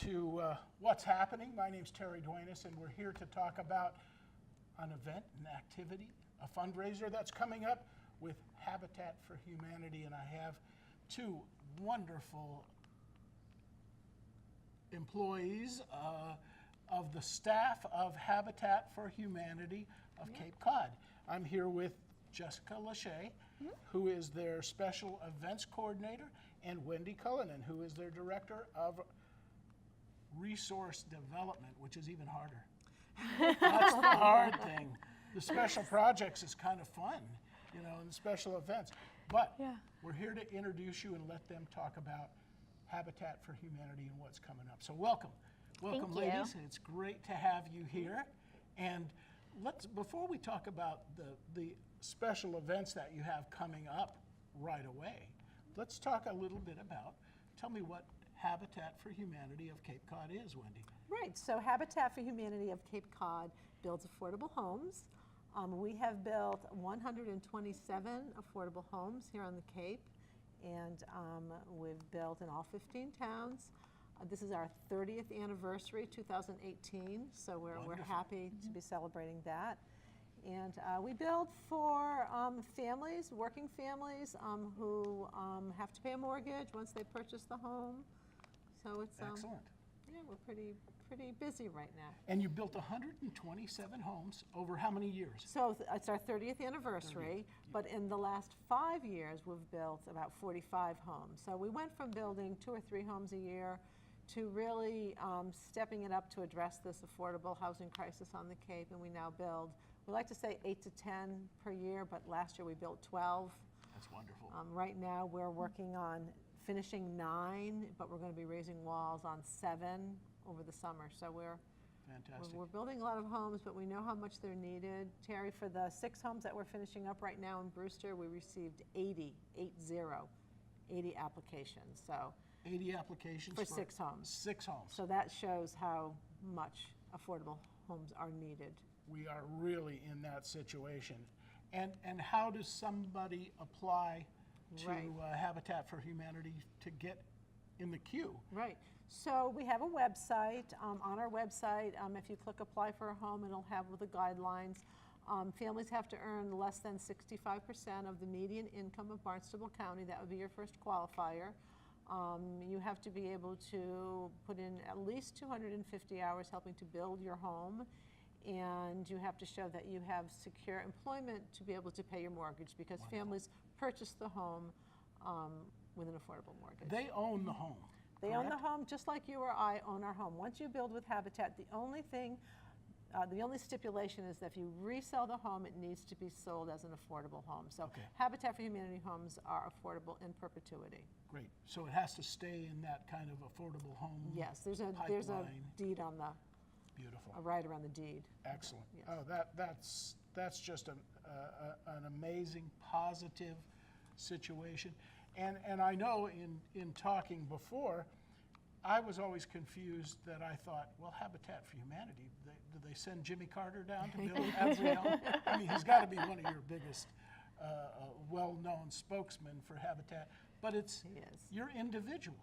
to What's Happening. My name's Terry Duenas, and we're here to talk about an event, an activity, a fundraiser that's coming up with Habitat for Humanity. And I have two wonderful employees of the staff of Habitat for Humanity of Cape Cod. I'm here with Jessica Lachey, who is their special events coordinator, and Wendy Cullinan, who is their director of resource development, which is even harder. That's the hard thing. The special projects is kind of fun, you know, and the special events. But we're here to introduce you and let them talk about Habitat for Humanity and what's coming up. So welcome. Welcome, ladies. It's great to have you here. And before we talk about the special events that you have coming up right away, let's talk a little bit about, tell me what Habitat for Humanity of Cape Cod is, Wendy. Right, so Habitat for Humanity of Cape Cod builds affordable homes. We have built 127 affordable homes here on the Cape, and we've built in all 15 towns. This is our 30th anniversary, 2018, so we're happy to be celebrating that. And we build for families, working families who have to pay a mortgage once they purchase the home. So it's excellent. Yeah, we're pretty busy right now. And you built 127 homes over how many years? So it's our 30th anniversary, but in the last 5 years, we've built about 45 homes. So we went from building 2 or 3 homes a year to really stepping it up to address this affordable housing crisis on the Cape, and we now build, we like to say 8 to 10 per year, but last year we built 12. That's wonderful. Right now we're working on finishing 9, but we're going to be raising walls on 7 over the summer. So we're building a lot of homes, but we know how much they're needed. Terry, for the 6 homes that we're finishing up right now in Brewster, we received 80 applications. So 80 applications for 6 homes. 6 homes. So that shows how much affordable homes are needed. We are really in that situation. And how does somebody apply to Habitat for Humanity to get in the queue? Right. So we have a website. On our website, if you click apply for a home, it'll have the guidelines. Families have to earn less than 65% of the median income of Barnstable County. That would be your first qualifier. You have to be able to put in at least 250 hours helping to build your home, and you have to show that you have secure employment to be able to pay your mortgage, because families purchase the home with an affordable mortgage. They own the home. They own the home just like you or I own our home. Once you build with Habitat, the only stipulation is that if you resell the home, it needs to be sold as an affordable home. So Habitat for Humanity homes are affordable in perpetuity. Great. So it has to stay in that kind of affordable home. Yes, there's a deed on the. Beautiful. A right around the deed. Excellent. Yes. Oh, that's just an amazing, positive situation. And I know in talking before, I was always confused that I thought, well, Habitat for Humanity, do they send Jimmy Carter down to build every home? I mean, he's got to be one of your biggest well-known spokesmen for Habitat, but you're individual.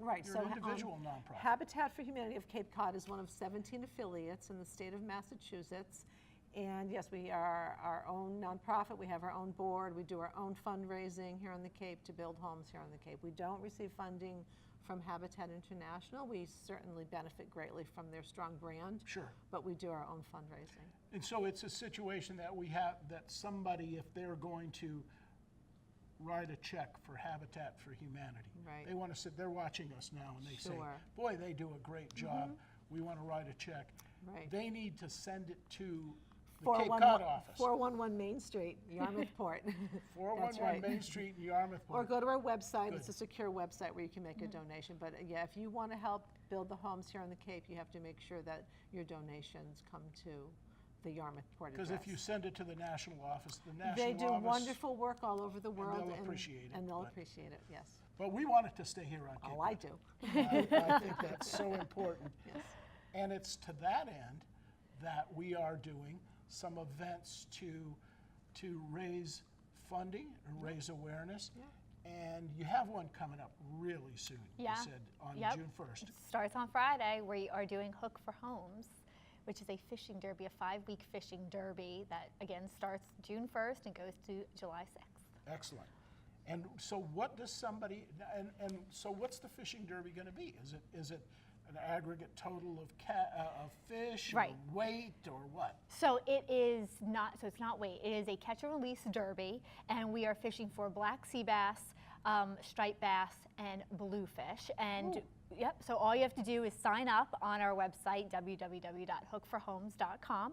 Right. You're an individual nonprofit. Habitat for Humanity of Cape Cod is one of 17 affiliates in the state of Massachusetts. And yes, we are our own nonprofit. We have our own board. We do our own fundraising here on the Cape to build homes here on the Cape. We don't receive funding from Habitat International. We certainly benefit greatly from their strong brand. Sure. But we do our own fundraising. And so it's a situation that we have, that somebody, if they're going to write a check for Habitat for Humanity. Right. They want to sit, they're watching us now, and they say, boy, they do a great job. We want to write a check. Right. They need to send it to the Cape Cod office. 411 Main Street, Yarmouth Port. 411 Main Street in Yarmouth Port. Or go to our website. It's a secure website where you can make a donation. But yeah, if you want to help build the homes here on the Cape, you have to make sure that your donations come to the Yarmouth Port address. Because if you send it to the national office, the national office... They do wonderful work all over the world. And they'll appreciate it. And they'll appreciate it, yes. But we want it to stay here on Cape Cod. Oh, I do. I think that's so important. Yes. And it's to that end that we are doing some events to raise funding and raise awareness. And you have one coming up really soon. Yeah. You said on Yep. June 1st. It starts on Friday. We are doing Hook for Homes, which is a fishing derby, a 5-week fishing derby that, again, starts June 1st and goes to July 6th. Excellent. And so what does somebody, and so what's the fishing derby going to be? Is it an aggregate total of fish, Right. or weight, or what? So it is not, so it's not weight. It is a catch and release derby, and we are fishing for black sea bass, striped bass, and bluefish. And yep, so all you have to do is sign up on our website, www.hookforhomes.com,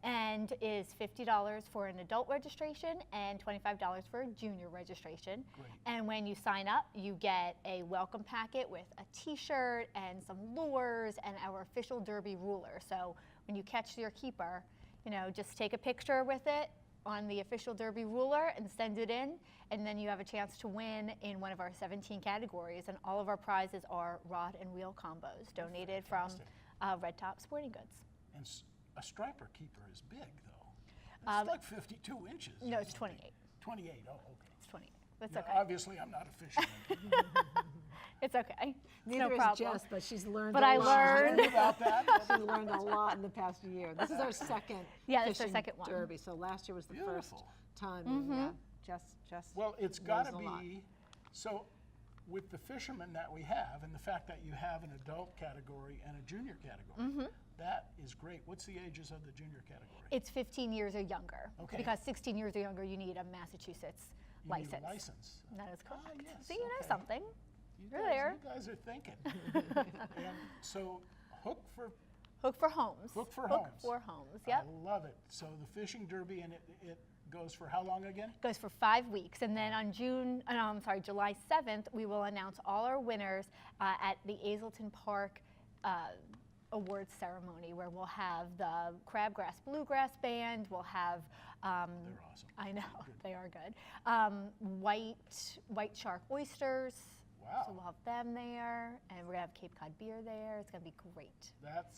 and is $50 for an adult registration and $25 for a junior registration. Great. And when you sign up, you get a welcome packet with a t-shirt and some lures and our official derby ruler. So when you catch your keeper, you know, just take a picture with it on the official derby ruler and send it in, and then you have a chance to win in one of our 17 categories. And all of our prizes are rod and reel combos donated from Red Top Sporting Goods. And a striper keeper is big, though. It's like 52 inches. No, it's 28. 28, oh, okay. It's 28. That's Yeah, okay. obviously, I'm not a fisherman. It's okay. Neither no is problem. Jess, but she's learned But a I lot. learned. About that? She's learned a lot in the past year. This is our second Yeah, that's our fishing second one. derby. So last year was the first Beautiful. time. And, yeah, Jess Well, it's knows got to a lot. be, so with the fishermen that we have and the fact that you have an adult category and a junior category, that is great. What's the ages of the junior category? It's 15 years or younger. Okay. Because 16 years or younger, you need a Massachusetts You need license. a license. That is correct. yes, See, you know okay. something. You You're there. guys are thinking. And so Hook for Hook for Homes. Hook for Homes. Hook for Homes, yep. I love it. So the fishing derby, and it goes for how long again? Goes for 5 weeks, and then on July 7th, we will announce all our winners at the Azleton Park awards ceremony, where we'll have the Crabgrass Bluegrass Band. We'll have They're awesome. I know they are good. White shark oysters. Wow. So we'll have them there, and we're gonna have Cape Cod beer there. It's gonna be great. That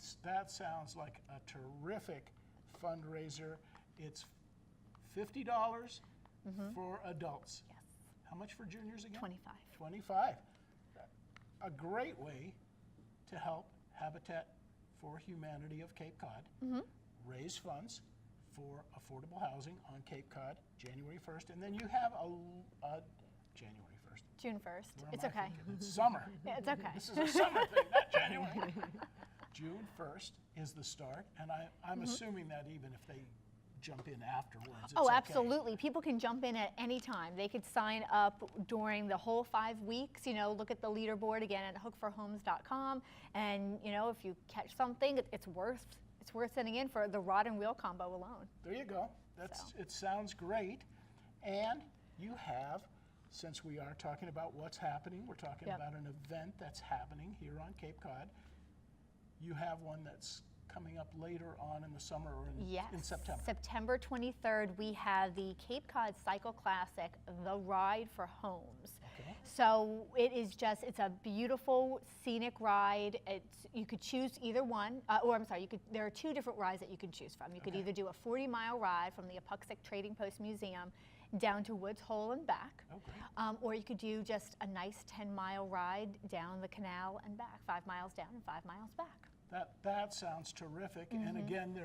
sounds like a terrific fundraiser. It's $50 for adults. Yes. How much for juniors again? 25. 25. A great way to help Habitat for Humanity of Cape Cod raise funds for affordable housing on Cape Cod, January 1st, and then you have a January 1st. June 1st. What It's am I okay. thinking? It's summer. Yeah, it's okay. This is a summer thing, not January. June 1st is the start, and I'm assuming that even if they jump in afterwards, it's Oh, okay. absolutely. People can jump in at any time. They could sign up during the whole 5 weeks. You know, look at the leaderboard again at hookforhomes.com, and you know, if you catch something, it's worth sending in for the rod and reel combo alone. There you go. It sounds great. And you have, since we are talking about what's happening, we're talking Yep. about an event that's happening here on Cape Cod. You have one that's coming up later on in the summer or in September. September 23rd, we have the Cape Cod Cycle Classic, the Ride for Homes. Okay. So it is just, it's a beautiful scenic ride. You could choose either one, there are 2 different rides that you can choose from. You could Okay. either do a 40-mile ride from the Apuxik Trading Post Museum down to Woods Hole and back. Oh, great. Or you could do just a nice 10-mile ride down the canal and back, 5 miles down and 5 miles back. That sounds terrific. And again,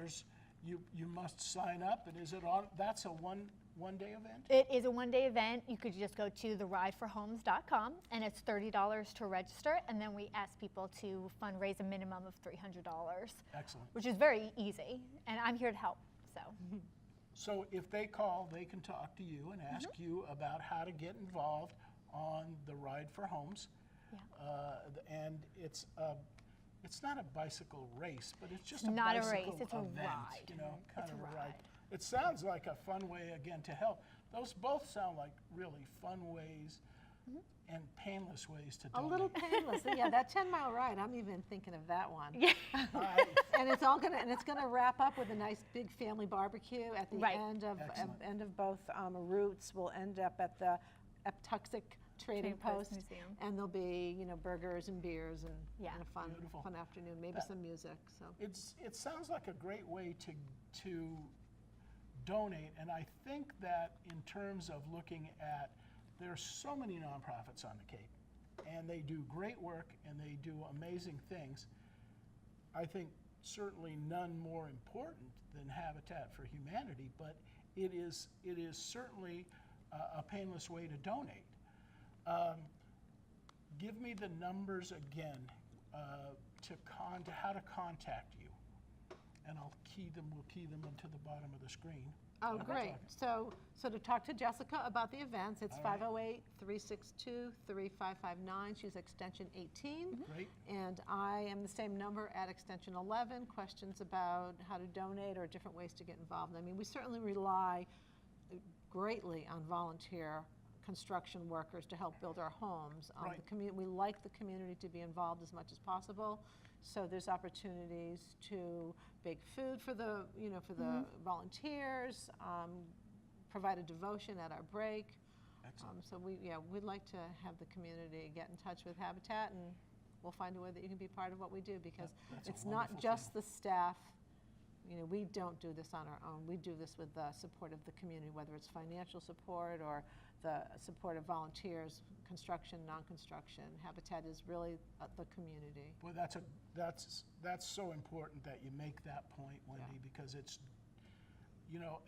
you must sign up, and is it on? That's a one-day event? It is a one-day event. You could just go to therideforhomes.com, and it's $30 to register, and then we ask people to fundraise a minimum of $300. Excellent. Which is very easy, and I'm here to help, so. So if they call, they can talk to you and ask you about how to get involved on the Ride for Homes. Yeah. And it's not a bicycle race, but it's just Not a bicycle race, it's a event, ride. you know, kind It's of a a ride. ride. It sounds like a fun way, again, to help. Those both sound like really fun ways and painless ways to A donate. little painless. Yeah, that 10-mile ride, I'm even thinking of that one. Yeah. And it's gonna wrap up with a nice big family barbecue at the Right. end of Excellent. both routes. We'll end up at the Apuxik Trading Post, Museum. and there'll be burgers and beers and, Yeah. and a Beautiful. fun afternoon, maybe some music. So It sounds like a great way to donate, and I think that in terms of looking at There are so many nonprofits on the Cape, and they do great work and they do amazing things. I think certainly none more important than Habitat for Humanity, but it is certainly a painless way to donate. Give me the numbers again how to contact you, and we'll key them into the bottom of the screen. Oh, great. So to talk to Jessica about the events, it's All right. 508-362-3559. She's extension 18. Great. And I am the same number at extension 11. Questions about how to donate or different ways to get involved. I mean, we certainly rely greatly on volunteer construction workers to help build our homes. Right. We like the community to be involved as much as possible. So there's opportunities to bake food for the, for the volunteers, provide a devotion at our break. Excellent. So we'd like to have the community get in touch with Habitat, and we'll find a way that you can be part of what we do, because That's a it's not wonderful just thing. the staff. We don't do this on our own. We do this with the support of the community, whether it's financial support or the support of volunteers, construction, non-construction. Habitat is really the community. Well, that's so important that you make that point, Wendy, because it's,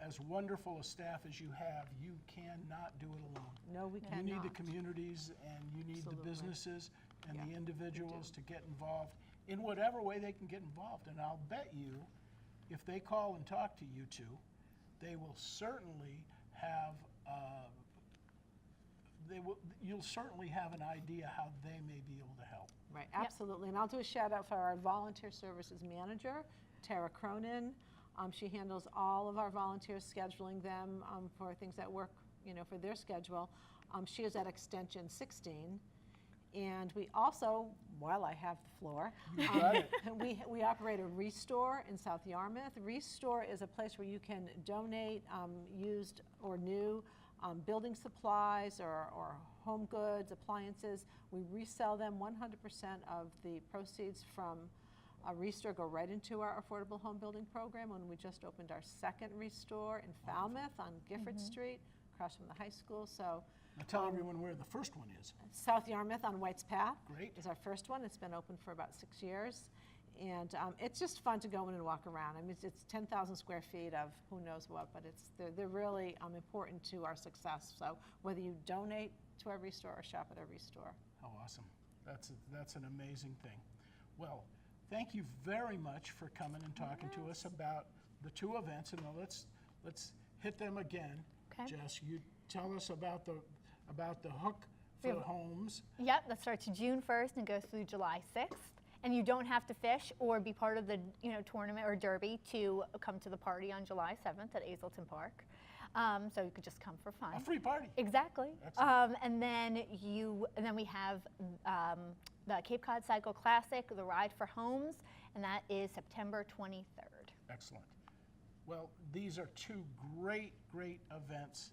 as wonderful a staff as you have, you cannot do it alone. No, we cannot. You need the communities, and you need Absolutely. the businesses and the Yeah, individuals to get involved in whatever way they can get involved. And I'll bet you, if they call and talk to you two, they will certainly have you'll certainly have an idea how they may be able to help. Right, absolutely. And I'll do a shout out for our volunteer services manager, Tara Cronin. She handles all of our volunteers, scheduling them for things that work, for their schedule. She is at extension 16. And we also, while I have the floor, You got it. we operate a Restore in South Yarmouth. Restore is a place where you can donate used or new building supplies or home goods, appliances. We resell them. 100% of the proceeds from Restore go right into our affordable home building program. When we just opened our second Restore in Falmouth on Gifford Street, across from the high school. So. Now tell everyone where the first one is. South Yarmouth on White's Path. Great. Is our first one. It's been open for about 6 years. And it's just fun to go in and walk around. I mean, it's 10,000 square feet of who knows what, but they're really important to our success. So whether you donate to our Restore or shop at our Restore. How awesome. That's an amazing thing. Well, thank you very much for coming and talking to us about the two events. And let's hit them again. Okay. Jess, you tell us about the hook for homes. Yep, that starts June 1st and goes through July 6th. And you don't have to fish or be part of the tournament or derby to come to the party on July 7th at Azleton Park. So you could just come for fun. A free party. Exactly. Excellent. And then we have the Cape Cod Cycle Classic, the Ride for Homes, and that is September 23rd. Excellent. Well, these are two great events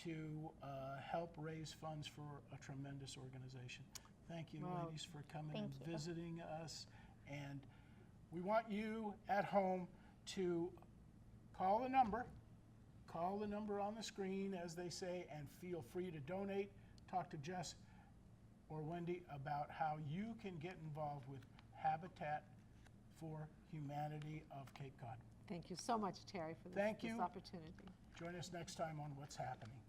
to help raise funds for a tremendous organization. Thank you, ladies, for coming and visiting us. And we want you at home to call the number on the screen, as they say, and feel free to donate. Talk to Jess or Wendy about how you can get involved with Habitat for Humanity of Cape Cod. Thank you so much, Terry, for this opportunity. Join us next time on What's Happening.